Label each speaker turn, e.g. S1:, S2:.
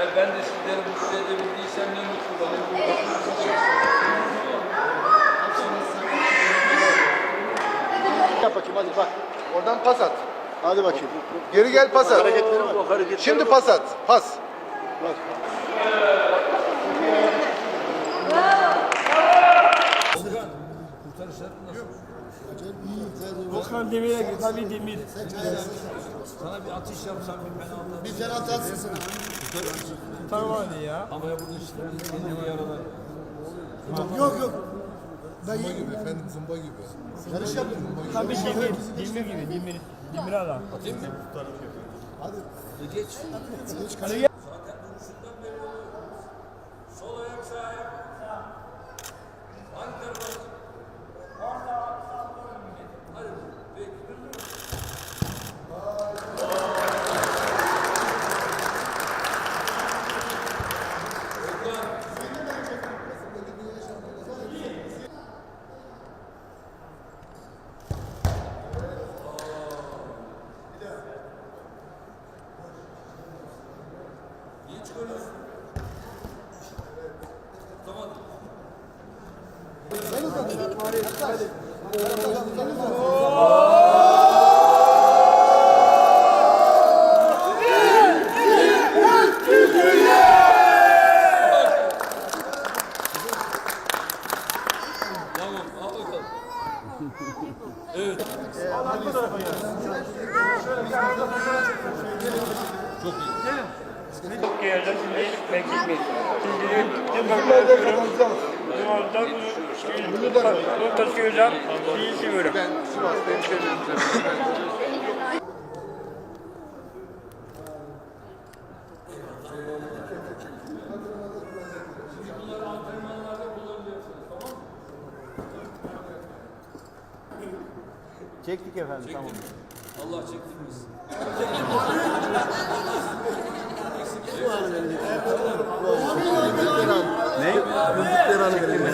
S1: Ben de sizleri mutlu edebildiysem ne mutlu bana.
S2: Yap bakayım hadi bak. Oradan pas at. Hadi bakayım. Geri gel pas at. Şimdi pas at. Pas. Bak.
S1: Kurtarışlar nasıl?
S3: Volkan Demir'e git. Tabii Demir.
S1: Sana bir atış yapsam bir penaltı.
S2: Bir penaltı atsın sana.
S3: Tamam hadi ya.
S1: Ama ya burada işte kendini yaralar.
S2: Yok. Zımba gibi efendim zımba gibi. Yarış yaptın.
S3: Tabii Demir. Demir gibi. Demir adam.
S1: Atayım mı?
S2: Hadi.
S1: Geç.
S2: Geç kaleye.
S1: Zaten duruşundan belli oluyor. Sol ayak sağ ayak. Hangi tarafa? Hadi. Peki. Niye çıkarıyorsun? Tutamadım. Tamam, al bakalım. Evet. Çok iyi.
S3: Çok geldi. Şimdi mekik mi? Şimdi bunu taşıyacağım. İyi seviyorum.
S2: Ben Sivas'ta hemşehrilerimizle.
S1: Bunları antrenmanlarda kullanacaksınız, tamam mı?
S3: Çektik efendim. Tamam.
S1: Allah çektirmesin.
S2: Ne? Müzikleri alıverelim.